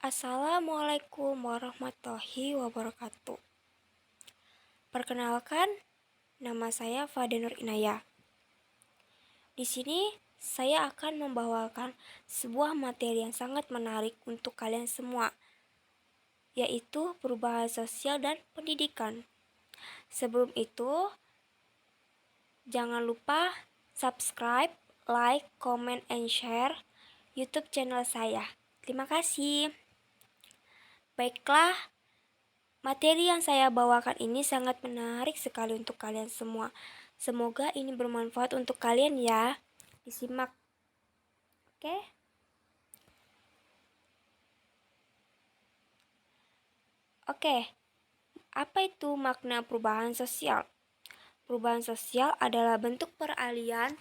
Assalamualaikum warahmatullahi wabarakatuh. Perkenalkan, nama saya Fade Nur Inayah. Di sini saya akan membawakan sebuah materi yang sangat menarik untuk kalian semua, yaitu perubahan sosial dan pendidikan. Sebelum itu, jangan lupa subscribe, like, comment, and share YouTube channel saya. Terima kasih. Baiklah, materi yang saya bawakan ini sangat menarik sekali untuk kalian semua. Semoga ini bermanfaat untuk kalian ya. Disimak. Oke? Oke. Apa itu makna perubahan sosial? Perubahan sosial adalah bentuk peralihan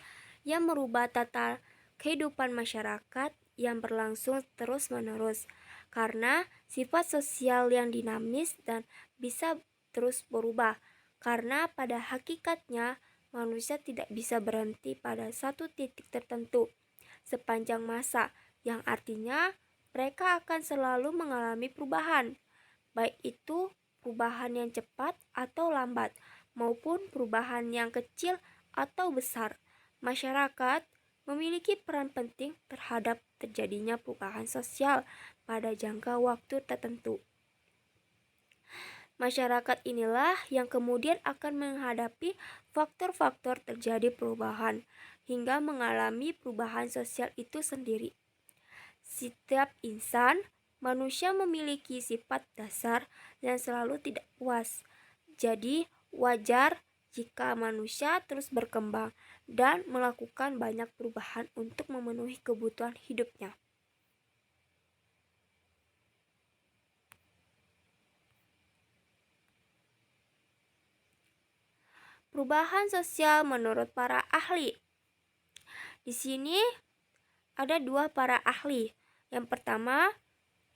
yang merubah tata kehidupan masyarakat yang berlangsung terus-menerus. Karena sifat sosial yang dinamis dan bisa terus berubah. Karena pada hakikatnya manusia tidak bisa berhenti pada satu titik tertentu sepanjang masa, yang artinya mereka akan selalu mengalami perubahan, baik itu perubahan yang cepat atau lambat, maupun perubahan yang kecil atau besar. Masyarakat memiliki peran penting terhadap terjadinya perubahan sosial pada jangka waktu tertentu. Masyarakat inilah yang kemudian akan menghadapi faktor-faktor terjadi perubahan hingga mengalami perubahan sosial itu sendiri. Setiap insan, manusia memiliki sifat dasar yang selalu tidak puas. Jadi, wajar jika manusia terus berkembang dan melakukan banyak perubahan untuk memenuhi kebutuhan hidupnya. Perubahan sosial menurut para ahli. Di sini ada dua para ahli. Yang pertama,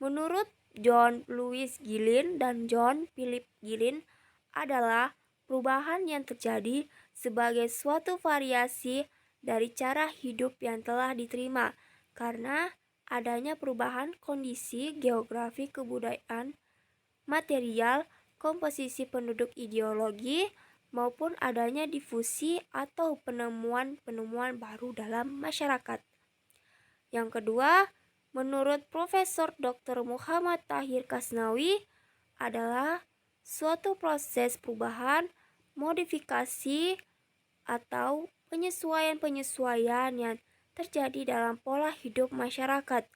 menurut John Lewis Gillin dan John Philip Gillin, adalah perubahan yang terjadi sebagai suatu variasi dari cara hidup yang telah diterima karena adanya perubahan kondisi geografi, kebudayaan, material, komposisi penduduk, ideologi, maupun adanya difusi atau penemuan-penemuan baru dalam masyarakat. Yang kedua, menurut Profesor Dr. Muhammad Tahir Kasnawi, adalah suatu proses perubahan, modifikasi, atau penyesuaian-penyesuaian yang terjadi dalam pola hidup masyarakat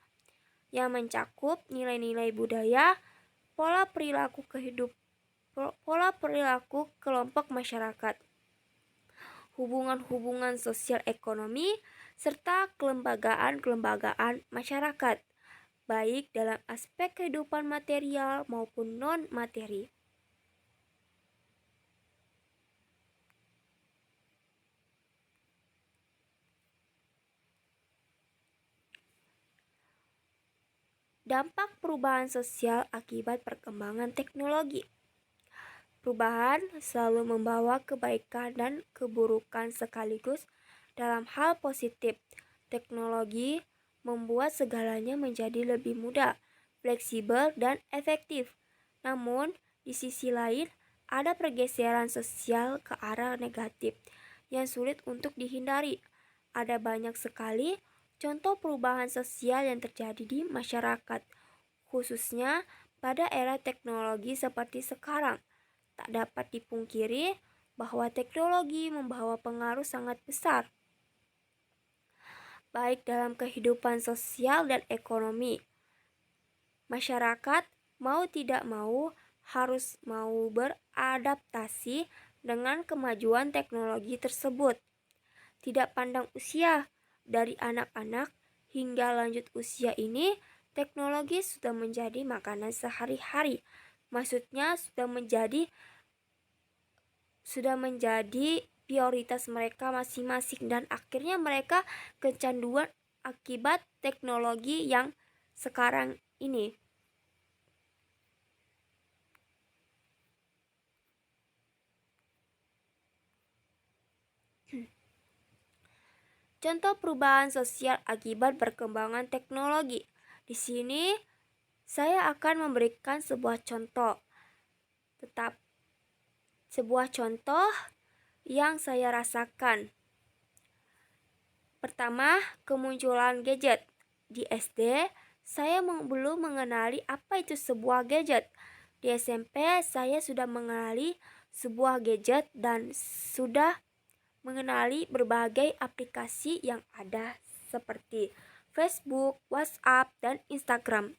yang mencakup nilai-nilai budaya, pola perilaku kelompok masyarakat, hubungan-hubungan sosial ekonomi, serta kelembagaan-kelembagaan masyarakat, baik dalam aspek kehidupan material maupun non-materi. Dampak perubahan sosial akibat perkembangan teknologi. Perubahan selalu membawa kebaikan dan keburukan sekaligus. Dalam hal positif, teknologi membuat segalanya menjadi lebih mudah, fleksibel, dan efektif. Namun, di sisi lain, ada pergeseran sosial ke arah negatif yang sulit untuk dihindari. Ada banyak sekali contoh perubahan sosial yang terjadi di masyarakat, khususnya pada era teknologi seperti sekarang. Tak dapat dipungkiri bahwa teknologi membawa pengaruh sangat besar, baik dalam kehidupan sosial dan ekonomi. Masyarakat mau tidak mau harus mau beradaptasi dengan kemajuan teknologi tersebut. Tidak pandang usia, dari anak-anak hingga lanjut usia ini, teknologi sudah menjadi makanan sehari-hari. Maksudnya sudah menjadi prioritas mereka masing-masing, dan akhirnya mereka kecanduan akibat teknologi yang sekarang ini. Contoh perubahan sosial akibat perkembangan teknologi. Di sini Saya akan memberikan sebuah contoh yang saya rasakan. Pertama, kemunculan gadget. Di SD, saya belum mengenali apa itu sebuah gadget. Di SMP, saya sudah mengenali sebuah gadget dan sudah mengenali berbagai aplikasi yang ada seperti Facebook, WhatsApp, dan Instagram.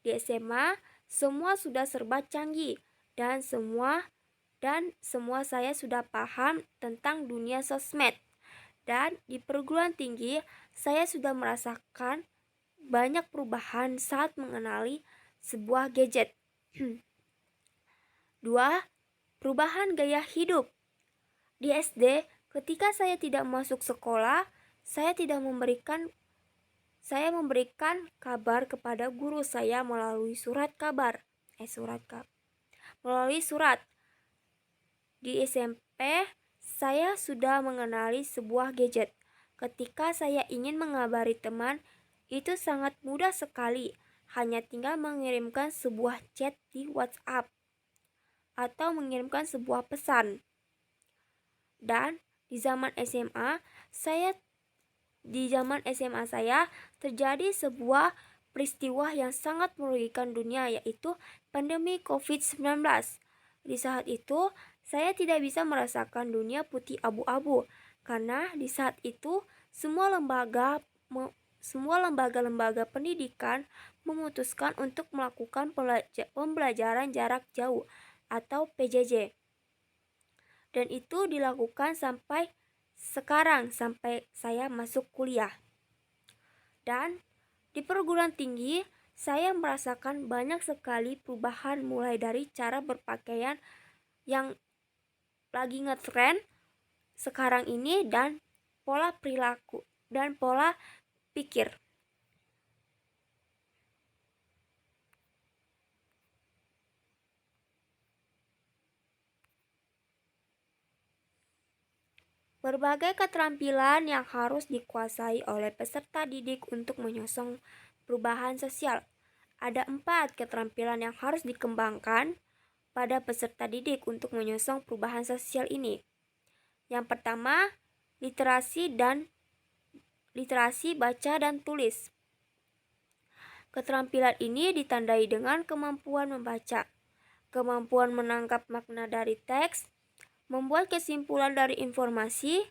Di SMA, semua sudah serba canggih dan semua saya sudah paham tentang dunia sosmed. Dan di perguruan tinggi, saya sudah merasakan banyak perubahan saat mengenali sebuah gadget. 2. Perubahan gaya hidup. Di SD, ketika saya tidak masuk sekolah, saya memberikan kabar kepada guru saya melalui melalui surat. Di SMP, saya sudah mengenali sebuah gadget. Ketika saya ingin mengabari teman, itu sangat mudah sekali. Hanya tinggal mengirimkan sebuah chat di WhatsApp atau mengirimkan sebuah pesan. Dan di zaman SMA saya terjadi sebuah peristiwa yang sangat merugikan dunia, yaitu pandemi COVID-19. Di saat itu, saya tidak bisa merasakan dunia putih abu-abu, karena di saat itu semua lembaga pendidikan memutuskan untuk melakukan pembelajaran jarak jauh atau PJJ. Dan itu dilakukan sampai sekarang, sampai saya masuk kuliah. Dan di perguruan tinggi, saya merasakan banyak sekali perubahan, mulai dari cara berpakaian yang lagi ngetren sekarang ini dan pola perilaku dan pola pikir. Berbagai keterampilan yang harus dikuasai oleh peserta didik untuk menyongsong perubahan sosial. Ada 4 keterampilan yang harus dikembangkan pada peserta didik untuk menyongsong perubahan sosial ini. Yang pertama, literasi baca dan tulis. Keterampilan ini ditandai dengan kemampuan membaca, kemampuan menangkap makna dari teks, membuat kesimpulan dari informasi,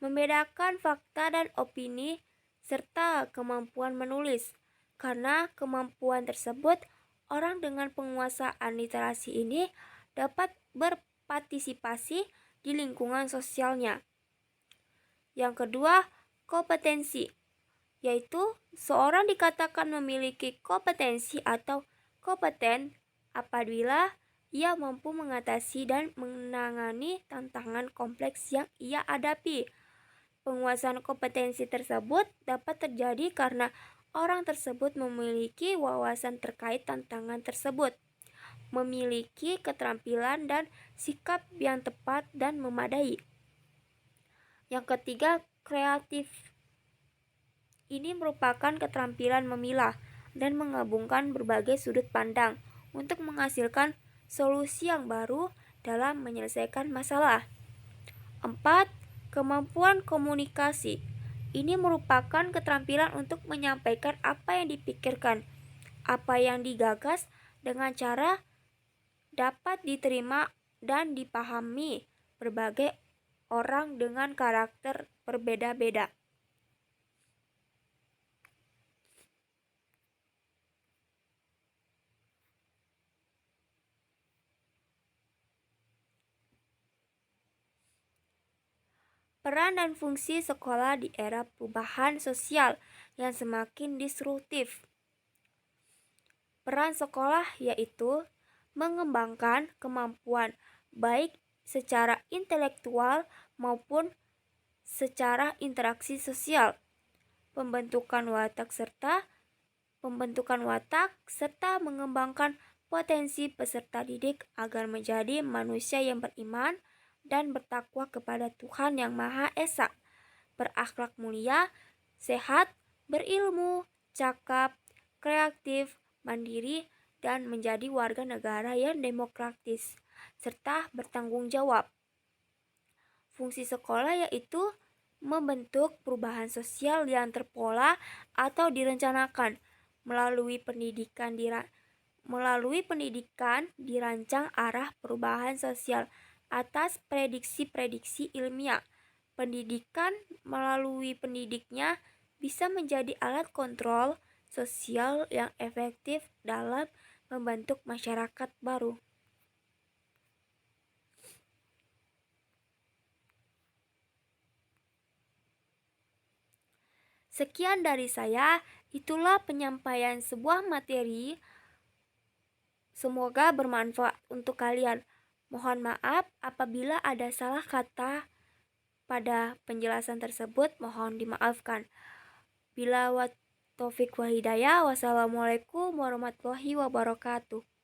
membedakan fakta dan opini, serta kemampuan menulis. Karena kemampuan tersebut, orang dengan penguasaan literasi ini dapat berpartisipasi di lingkungan sosialnya. Yang kedua, kompetensi, yaitu seorang dikatakan memiliki kompetensi atau kompeten apabila ia mampu mengatasi dan menangani tantangan kompleks yang ia hadapi. Penguasaan kompetensi tersebut dapat terjadi karena orang tersebut memiliki wawasan terkait tantangan tersebut, memiliki keterampilan dan sikap yang tepat dan memadai. Yang ketiga, kreatif. Ini merupakan keterampilan memilah dan menggabungkan berbagai sudut pandang untuk menghasilkan solusi yang baru dalam menyelesaikan masalah. 4. Kemampuan komunikasi. Ini merupakan keterampilan untuk menyampaikan apa yang dipikirkan, apa yang digagas dengan cara dapat diterima dan dipahami berbagai orang dengan karakter berbeda-beda. Peran dan fungsi sekolah di era perubahan sosial yang semakin disruptif. Peran sekolah yaitu mengembangkan kemampuan baik secara intelektual maupun secara interaksi sosial, pembentukan watak serta mengembangkan potensi peserta didik agar menjadi manusia yang beriman dan bertakwa kepada Tuhan Yang Maha Esa, berakhlak mulia, sehat, berilmu, cakap, kreatif, mandiri, dan menjadi warga negara yang demokratis serta bertanggung jawab. Fungsi sekolah yaitu membentuk perubahan sosial yang terpola atau direncanakan melalui pendidikan dirancang arah perubahan sosial atas prediksi-prediksi ilmiah. Melalui pendidiknya bisa menjadi alat kontrol sosial yang efektif dalam membentuk masyarakat baru. Sekian dari saya, itulah penyampaian sebuah materi. Semoga bermanfaat untuk kalian. Mohon maaf apabila ada salah kata pada penjelasan tersebut, mohon dimaafkan. Bila wa taufik wa hidayah, wassalamualaikum warahmatullahi wabarakatuh.